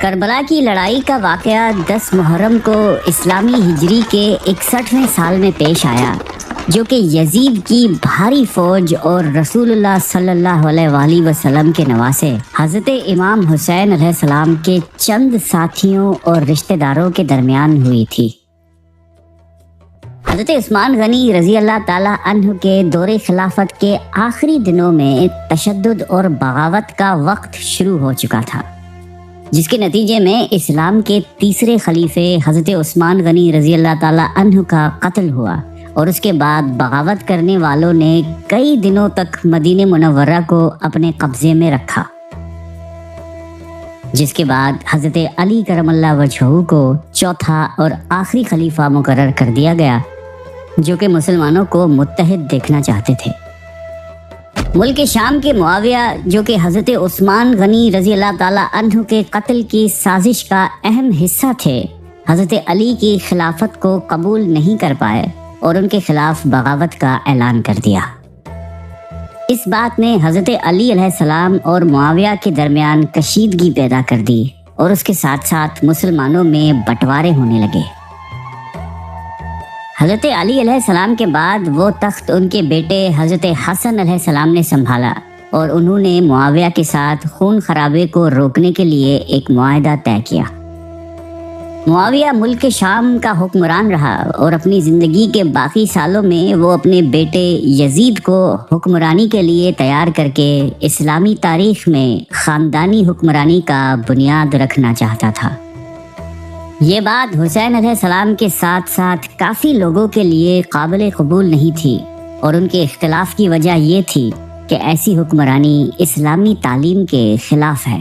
کربلا کی لڑائی کا واقعہ 10 محرم کو اسلامی ہجری کے 61ویں سال میں پیش آیا، جو کہ یزید کی بھاری فوج اور رسول اللہ صلی اللہ علیہ وآلہ وسلم کے نواسے حضرت امام حسین علیہ السلام کے چند ساتھیوں اور رشتہ داروں کے درمیان ہوئی تھی۔ حضرت عثمان غنی رضی اللہ تعالیٰ عنہ کے دور خلافت کے آخری دنوں میں تشدد اور بغاوت کا وقت شروع ہو چکا تھا، جس کے نتیجے میں اسلام کے تیسرے خلیفے حضرت عثمان غنی رضی اللہ تعالیٰ عنہ کا قتل ہوا، اور اس کے بعد بغاوت کرنے والوں نے کئی دنوں تک مدینہ منورہ کو اپنے قبضے میں رکھا، جس کے بعد حضرت علی کرم اللہ وجہہ کو چوتھا اور آخری خلیفہ مقرر کر دیا گیا، جو کہ مسلمانوں کو متحد دیکھنا چاہتے تھے۔ ملک شام کے معاویہ، جو کہ حضرت عثمان غنی رضی اللہ تعالیٰ عنہ کے قتل کی سازش کا اہم حصہ تھے، حضرت علی کی خلافت کو قبول نہیں کر پائے اور ان کے خلاف بغاوت کا اعلان کر دیا۔ اس بات نے حضرت علی علیہ السلام اور معاویہ کے درمیان کشیدگی پیدا کر دی، اور اس کے ساتھ ساتھ مسلمانوں میں بٹوارے ہونے لگے۔ حضرت علی علیہ السلام کے بعد وہ تخت ان کے بیٹے حضرت حسن علیہ السلام نے سنبھالا، اور انہوں نے معاویہ کے ساتھ خون خرابے کو روکنے کے لیے ایک معاہدہ طے کیا۔ معاویہ ملک شام کا حکمران رہا، اور اپنی زندگی کے باقی سالوں میں وہ اپنے بیٹے یزید کو حکمرانی کے لیے تیار کر کے اسلامی تاریخ میں خاندانی حکمرانی کا بنیاد رکھنا چاہتا تھا۔ یہ بات حسین علیہ السلام کے ساتھ ساتھ کافی لوگوں کے لیے قابل قبول نہیں تھی، اور ان کے اختلاف کی وجہ یہ تھی کہ ایسی حکمرانی اسلامی تعلیم کے خلاف ہے۔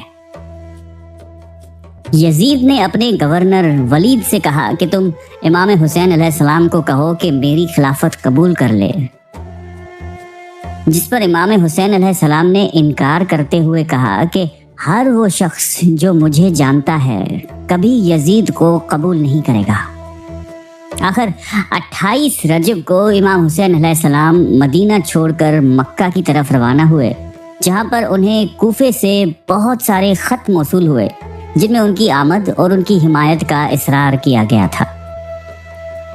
یزید نے اپنے گورنر ولید سے کہا کہ تم امام حسین علیہ السلام کو کہو کہ میری خلافت قبول کر لے، جس پر امام حسین علیہ السلام نے انکار کرتے ہوئے کہا کہ ہر وہ شخص جو مجھے جانتا ہے کبھی یزید کو قبول نہیں کرے گا۔ آخر 28 رجب کو امام حسین علیہ السلام مدینہ چھوڑ کر مکہ کی طرف روانہ ہوئے، جہاں پر انہیں کوفے سے بہت سارے خط موصول ہوئے، جن میں ان کی آمد اور ان کی حمایت کا اصرار کیا گیا تھا۔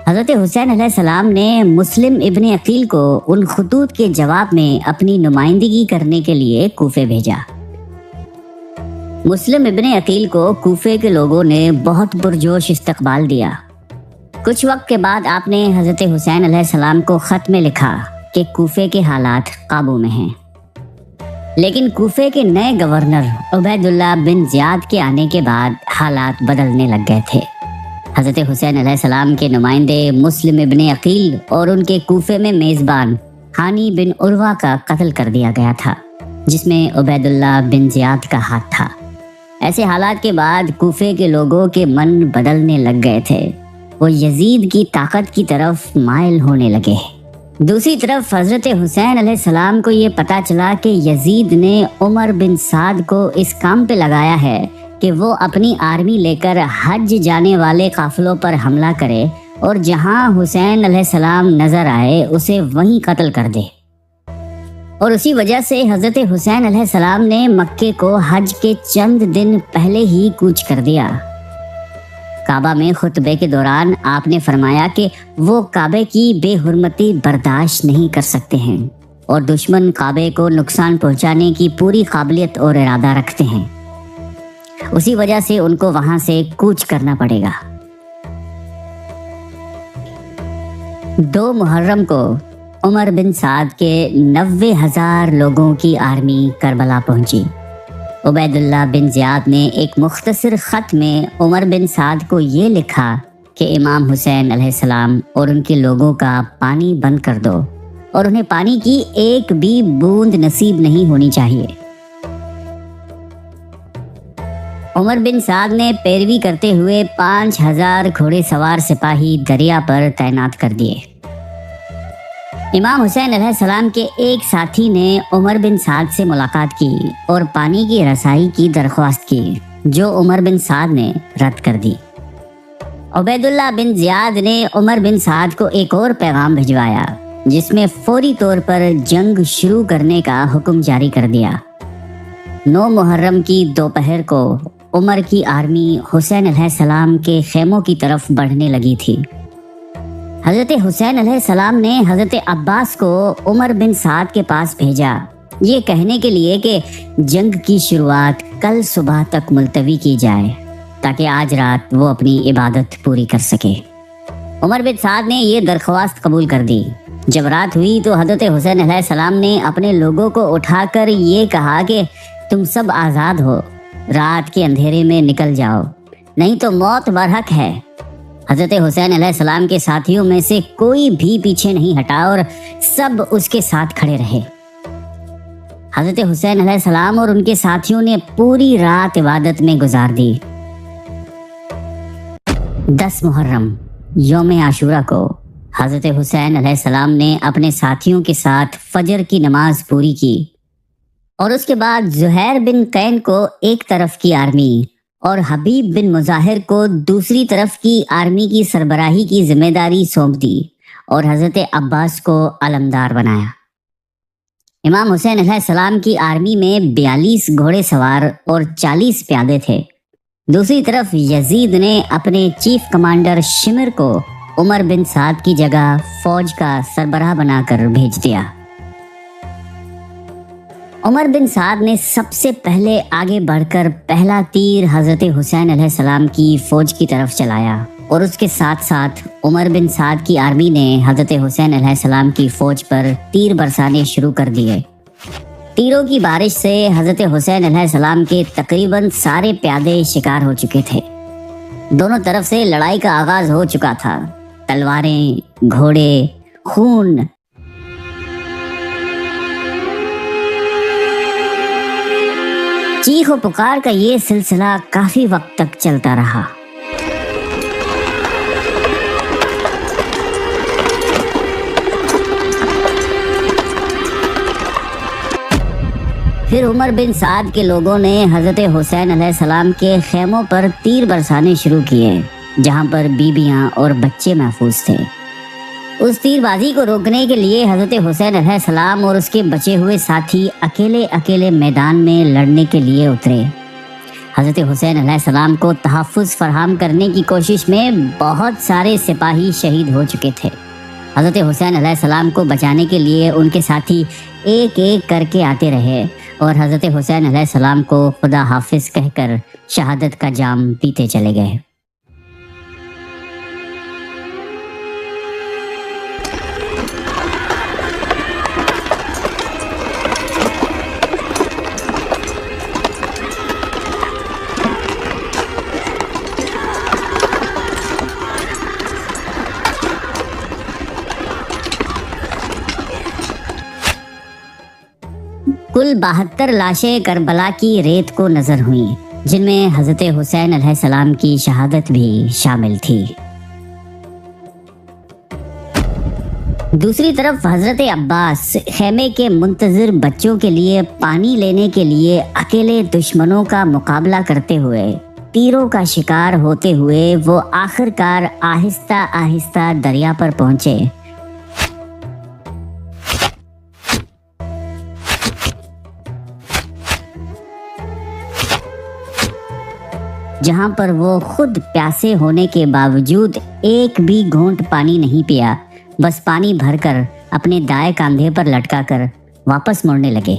حضرت حسین علیہ السلام نے مسلم ابن عقیل کو ان خطوط کے جواب میں اپنی نمائندگی کرنے کے لیے کوفے بھیجا۔ مسلم ابن عقیل کو کوفے کے لوگوں نے بہت پرجوش استقبال دیا۔ کچھ وقت کے بعد آپ نے حضرت حسین علیہ السلام کو خط میں لکھا کہ کوفے کے حالات قابو میں ہیں، لیکن کوفے کے نئے گورنر عبید اللہ بن زیاد کے آنے کے بعد حالات بدلنے لگ گئے تھے۔ حضرت حسین علیہ السلام کے نمائندے مسلم ابن عقیل اور ان کے کوفے میں میزبان ہانی بن عروہ کا قتل کر دیا گیا تھا، جس میں عبید اللہ بن زیاد کا ہاتھ تھا۔ ایسے حالات کے بعد کوفے کے لوگوں کے من بدلنے لگ گئے تھے، وہ یزید کی طاقت کی طرف مائل ہونے لگے۔ دوسری طرف حضرت حسین علیہ السلام کو یہ پتہ چلا کہ یزید نے عمر بن سعد کو اس کام پہ لگایا ہے کہ وہ اپنی آرمی لے کر حج جانے والے قافلوں پر حملہ کرے، اور جہاں حسین علیہ السلام نظر آئے اسے وہیں قتل کر دے۔ اور اسی وجہ سے حضرت حسین علیہ السلام نے مکے کو حج کے چند دن پہلے ہی کوچ کر دیا۔ کعبہ میں خطبے کے دوران آپ نے فرمایا کہ وہ کعبے کی بے حرمتی برداشت نہیں کر سکتے ہیں، اور دشمن کعبے کو نقصان پہنچانے کی پوری قابلیت اور ارادہ رکھتے ہیں، اسی وجہ سے ان کو وہاں سے کوچ کرنا پڑے گا۔ 2 محرم کو عمر بن سعد کے 90,000 لوگوں کی آرمی کربلا پہنچی۔ عبید اللہ بن زیاد نے ایک مختصر خط میں عمر بن سعد کو یہ لکھا کہ امام حسین علیہ السلام اور ان کے لوگوں کا پانی بند کر دو، اور انہیں پانی کی ایک بھی بوند نصیب نہیں ہونی چاہیے۔ عمر بن سعد نے پیروی کرتے ہوئے 5,000 گھوڑے سوار سپاہی دریا پر تعینات کر دیے۔ امام حسین علیہ السلام کے ایک ساتھی نے عمر بن سعد سے ملاقات کی اور پانی کی رسائی کی درخواست کی، جو عمر بن سعد نے رد کر دی۔ عبید اللہ بن زیاد نے عمر بن سعد کو ایک اور پیغام بھجوایا، جس میں فوری طور پر جنگ شروع کرنے کا حکم جاری کر دیا۔ 9 محرم کی دوپہر کو عمر کی آرمی حسین علیہ السلام کے خیموں کی طرف بڑھنے لگی تھی۔ حضرت حسین علیہ السلام نے حضرت عباس کو عمر بن سعد کے پاس بھیجا، یہ کہنے کے لیے کہ جنگ کی شروعات کل صبح تک ملتوی کی جائے تاکہ آج رات وہ اپنی عبادت پوری کر سکے۔ عمر بن سعد نے یہ درخواست قبول کر دی۔ جب رات ہوئی تو حضرت حسین علیہ السلام نے اپنے لوگوں کو اٹھا کر یہ کہا کہ تم سب آزاد ہو، رات کے اندھیرے میں نکل جاؤ، نہیں تو موت برحق ہے۔ حضرت حسین علیہ السلام کے ساتھیوں میں سے کوئی بھی پیچھے نہیں ہٹا اور سب اس کے ساتھ کھڑے رہے۔ حضرت حسین علیہ السلام اور ان کے ساتھیوں نے پوری رات عبادت میں گزار دی۔ 10 محرم یوم عاشورہ کو حضرت حسین علیہ السلام نے اپنے ساتھیوں کے ساتھ فجر کی نماز پوری کی اور اس کے بعد زہیر بن قین کو ایک طرف کی آرمی اور حبیب بن مظاہر کو دوسری طرف کی آرمی کی سربراہی کی ذمہ داری سونپ دی اور حضرت عباس کو علمدار بنایا۔ امام حسین علیہ السلام کی آرمی میں 42 گھوڑے سوار اور 40 پیادے تھے۔ دوسری طرف یزید نے اپنے چیف کمانڈر شمر کو عمر بن سعد کی جگہ فوج کا سربراہ بنا کر بھیج دیا۔ عمر بن سعد نے سب سے پہلے آگے بڑھ کر پہلا تیر حضرت حسین علیہ السلام کی فوج کی طرف چلایا اور اس کے ساتھ ساتھ عمر بن سعد کی آرمی نے حضرت حسین علیہ السلام کی فوج پر تیر برسانے شروع کر دیے۔ تیروں کی بارش سے حضرت حسین علیہ السلام کے تقریباً سارے پیادے شکار ہو چکے تھے۔ دونوں طرف سے لڑائی کا آغاز ہو چکا تھا۔ تلواریں، گھوڑے، خون۔ چیخ و پکار کا یہ سلسلہ کافی وقت تک چلتا رہا۔ پھر عمر بن سعد کے لوگوں نے حضرت حسین علیہ السلام کے خیموں پر تیر برسانے شروع کیے جہاں پر بیویاں اور بچے محفوظ تھے۔ اس تیر بازی کو روکنے کے لیے حضرت حسین علیہ السلام اور اس کے بچے ہوئے ساتھی اکیلے میدان میں لڑنے کے لیے اترے۔ حضرت حسین علیہ السلام کو تحفظ فراہم کرنے کی کوشش میں بہت سارے سپاہی شہید ہو چکے تھے۔ حضرت حسین علیہ السلام کو بچانے کے لیے ان کے ساتھی ایک ایک کر کے آتے رہے اور حضرت حسین علیہ السلام کو خدا حافظ کہہ کر شہادت کا جام پیتے چلے گئے۔ کل 72 لاشیں کربلا کی ریت کو نظر ہوئیں جن میں حضرت حسین علیہ السلام کی شہادت بھی شامل تھی۔ دوسری طرف حضرت عباس خیمے کے منتظر بچوں کے لیے پانی لینے کے لیے اکیلے دشمنوں کا مقابلہ کرتے ہوئے تیروں کا شکار ہوتے ہوئے وہ آخر کار آہستہ آہستہ دریا پر پہنچے۔ جہاں پر وہ خود پیاسے ہونے کے باوجود ایک بھی گھونٹ پانی نہیں پیا، بس پانی بھر کر اپنے دائیں کاندھے پر لٹکا کر واپس مڑنے لگے۔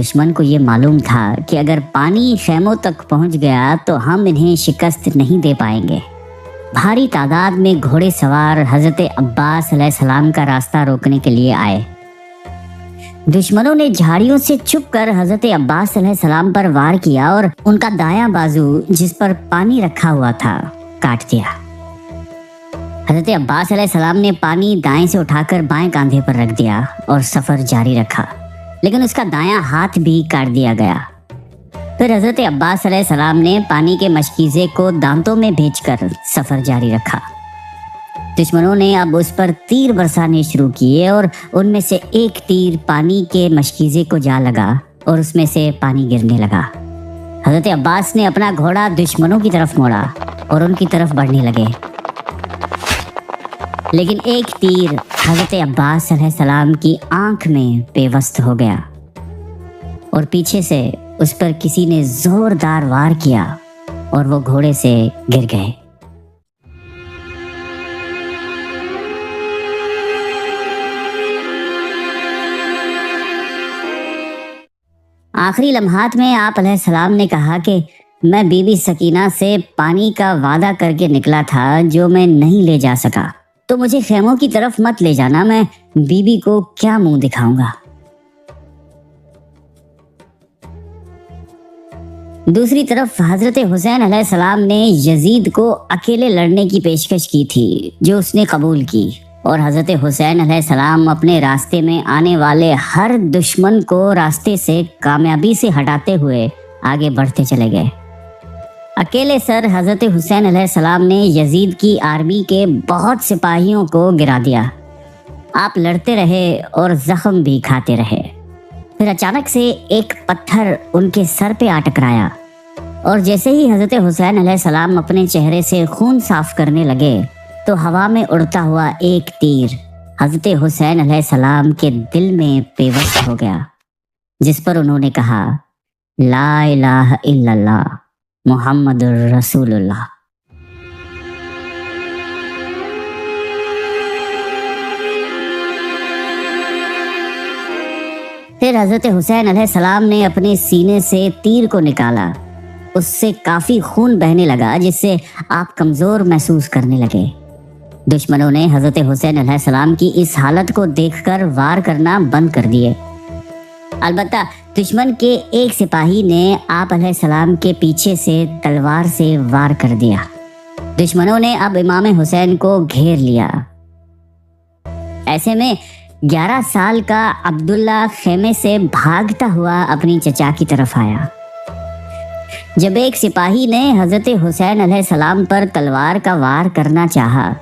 دشمن کو یہ معلوم تھا کہ اگر پانی خیموں تک پہنچ گیا تو ہم انہیں شکست نہیں دے پائیں گے۔ بھاری تعداد میں گھوڑے سوار حضرت عباس علیہ السلام کا راستہ روکنے کے لیے آئے۔ دشمنوں نے جھاڑیوں سے چھپ کر حضرت عباس علیہ السلام پر وار کیا اور ان کا دایاں بازو جس پر پانی رکھا ہوا تھا کاٹ دیا۔ حضرت عباس علیہ السلام نے پانی دائیں سے اٹھا کر بائیں کاندھے پر رکھ دیا اور سفر جاری رکھا، لیکن اس کا دایاں ہاتھ بھی کاٹ دیا گیا۔ پھر حضرت عباس علیہ السلام نے پانی کے مشکیزے کو دانتوں میں بھیج کر سفر جاری رکھا۔ دشمنوں نے اب اس پر تیر برسانے شروع کیے اور ان میں سے ایک تیر پانی کے مشکیزے کو جا لگا اور اس میں سے پانی گرنے لگا۔ حضرت عباس نے اپنا گھوڑا دشمنوں کی طرف موڑا اور ان کی طرف بڑھنے لگے۔ لیکن ایک تیر حضرت عباس علیہ السلام کی آنکھ میں پیوست ہو گیا اور پیچھے سے اس پر کسی نے زوردار وار کیا اور وہ گھوڑے سے گر گئے۔ آخری لمحات میں آپ علیہ السلام نے کہا کہ میں بی بی سکینہ سے پانی کا وعدہ کر کے نکلا تھا جو میں نہیں لے جا سکا، تو مجھے خیموں کی طرف مت لے جانا، میں بی بی کو کیا منہ دکھاؤں گا۔ دوسری طرف حضرت حسین علیہ السلام نے یزید کو اکیلے لڑنے کی پیشکش کی تھی جو اس نے قبول کی، اور حضرت حسین علیہ السلام اپنے راستے میں آنے والے ہر دشمن کو راستے سے کامیابی سے ہٹاتے ہوئے آگے بڑھتے چلے گئے۔ اکیلے سر حضرت حسین علیہ السلام نے یزید کی آرمی کے بہت سپاہیوں کو گرا دیا۔ آپ لڑتے رہے اور زخم بھی کھاتے رہے۔ پھر اچانک سے ایک پتھر ان کے سر پہ آ ٹکرایا، اور جیسے ہی حضرت حسین علیہ السلام اپنے چہرے سے خون صاف کرنے لگے تو ہوا میں اڑتا ہوا ایک تیر حضرت حسین علیہ السلام کے دل میں پیوست ہو گیا، جس پر انہوں نے کہا، لا الہ الا اللہ محمد الرسول اللہ۔ پھر حضرت حسین علیہ السلام نے اپنے سینے سے تیر کو نکالا، اس سے کافی خون بہنے لگا جس سے آپ کمزور محسوس کرنے لگے۔ دشمنوں نے حضرت حسین علیہ السلام کی اس حالت کو دیکھ کر وار کرنا بند کر دیے۔ البتہ دشمن کے ایک سپاہی نے آپ علیہ السلام کے پیچھے سے تلوار سے وار کر دیا۔ دشمنوں نے اب امام حسین کو گھیر لیا۔ ایسے میں 11 سال کا عبداللہ خیمے سے بھاگتا ہوا اپنی چچا کی طرف آیا۔ جب ایک سپاہی نے حضرت حسین علیہ السلام پر تلوار کا وار کرنا چاہا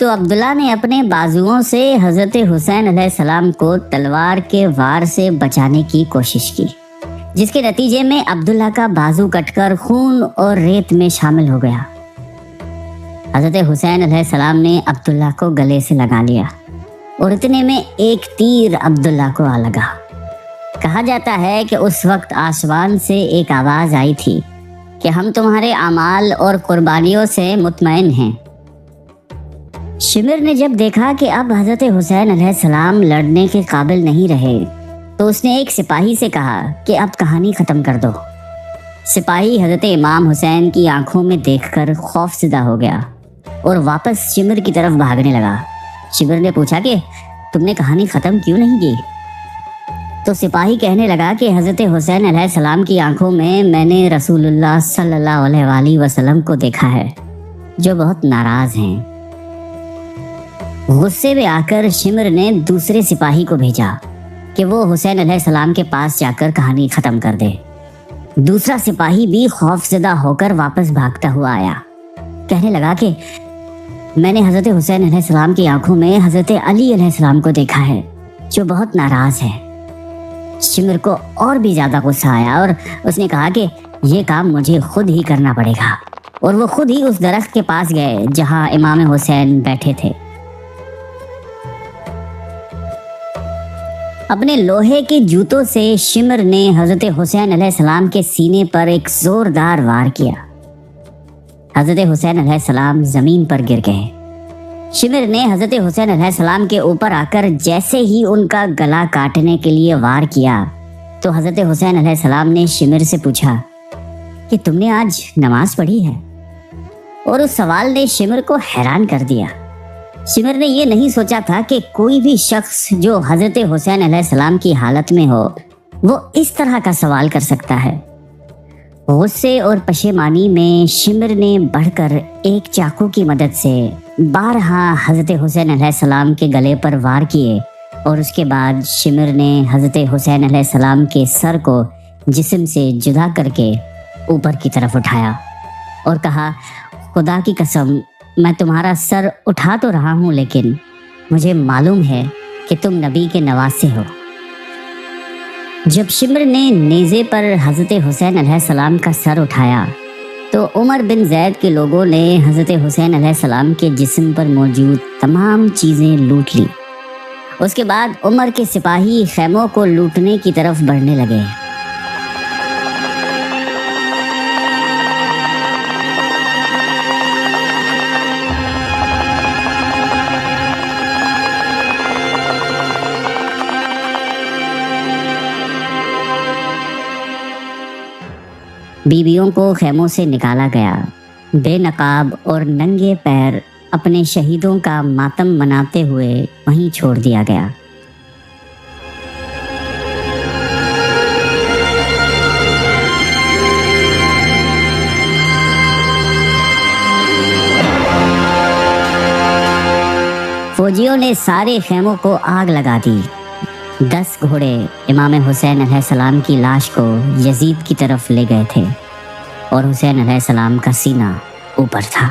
تو عبداللہ نے اپنے بازوؤں سے حضرت حسین علیہ السلام کو تلوار کے وار سے بچانے کی کوشش کی، جس کے نتیجے میں عبداللہ کا بازو کٹ کر خون اور ریت میں شامل ہو گیا۔ حضرت حسین علیہ السلام نے عبداللہ کو گلے سے لگا لیا اور اتنے میں ایک تیر عبداللہ کو آ لگا۔ کہا جاتا ہے کہ اس وقت آسمان سے ایک آواز آئی تھی کہ ہم تمہارے اعمال اور قربانیوں سے مطمئن ہیں۔ شمر نے جب دیکھا کہ اب حضرت حسین علیہ السلام لڑنے کے قابل نہیں رہے تو اس نے ایک سپاہی سے کہا کہ اب کہانی ختم کر دو۔ سپاہی حضرت امام حسین کی آنکھوں میں دیکھ کر خوف زدہ ہو گیا اور واپس شمر کی طرف بھاگنے لگا۔ شمر نے پوچھا کہ تم نے کہانی ختم کیوں نہیں کی؟ تو سپاہی کہنے لگا کہ حضرت حسین علیہ السلام کی آنکھوں میں نے رسول اللہ صلی اللہ علیہ وآلہ وسلم کو دیکھا ہے جو بہت ناراض ہیں۔ غصے میں آ کر شمر نے دوسرے سپاہی کو بھیجا کہ وہ حسین علیہ السلام کے پاس جا کر کہانی ختم کر دے۔ دوسرا سپاہی بھی خوف زدہ ہو کر واپس بھاگتا ہوا آیا، کہنے لگا کہ میں نے حضرت حسین علیہ السلام کی آنکھوں میں حضرت علی علیہ السلام کو دیکھا ہے جو بہت ناراض ہے۔ شمر کو اور بھی زیادہ غصہ آیا اور اس نے کہا کہ یہ کام مجھے خود ہی کرنا پڑے گا، اور وہ خود ہی اس درخت کے پاس گئے جہاں امام حسین بیٹھے تھے۔ اپنے لوہے کے جوتوں سے شمر نے حضرت حسین علیہ السلام کے سینے پر ایک زوردار وار کیا۔ حضرت حسین علیہ السلام زمین پر گر گئے۔ شمر نے حضرت حسین علیہ السلام کے اوپر آ کر جیسے ہی ان کا گلا کاٹنے کے لیے وار کیا تو حضرت حسین علیہ السلام نے شمر سے پوچھا کہ تم نے آج نماز پڑھی ہے؟ اور اس سوال نے شمر کو حیران کر دیا۔ شمر نے یہ نہیں سوچا تھا کہ کوئی بھی شخص جو حضرت حسین علیہ السلام کی حالت میں ہو وہ اس طرح کا سوال کر سکتا ہے۔ غصے اور پشیمانی میں شمر نے بڑھ کر ایک چاقو کی مدد سے بارہا حضرت حسین علیہ السلام کے گلے پر وار کیے، اور اس کے بعد شمر نے حضرت حسین علیہ السلام کے سر کو جسم سے جدا کر کے اوپر کی طرف اٹھایا اور کہا، خدا کی قسم میں تمہارا سر اٹھا تو رہا ہوں لیکن مجھے معلوم ہے کہ تم نبی کے نواسے ہو۔ جب شمر نے نیزے پر حضرت حسین علیہ السلام کا سر اٹھایا تو عمر بن زید کے لوگوں نے حضرت حسین علیہ السلام کے جسم پر موجود تمام چیزیں لوٹ لی۔ اس کے بعد عمر کے سپاہی خیموں کو لوٹنے کی طرف بڑھنے لگے۔ بیویوں کو خیموں سے نکالا گیا۔ بے نقاب اور ننگے پیر اپنے شہیدوں کا ماتم مناتے ہوئے وہیں چھوڑ دیا گیا۔ فوجیوں نے سارے خیموں کو آگ لگا دی۔ 10 گھوڑے امام حسین علیہ السلام کی لاش کو یزید کی طرف لے گئے تھے اور حسین علیہ السلام کا سینہ اوپر تھا۔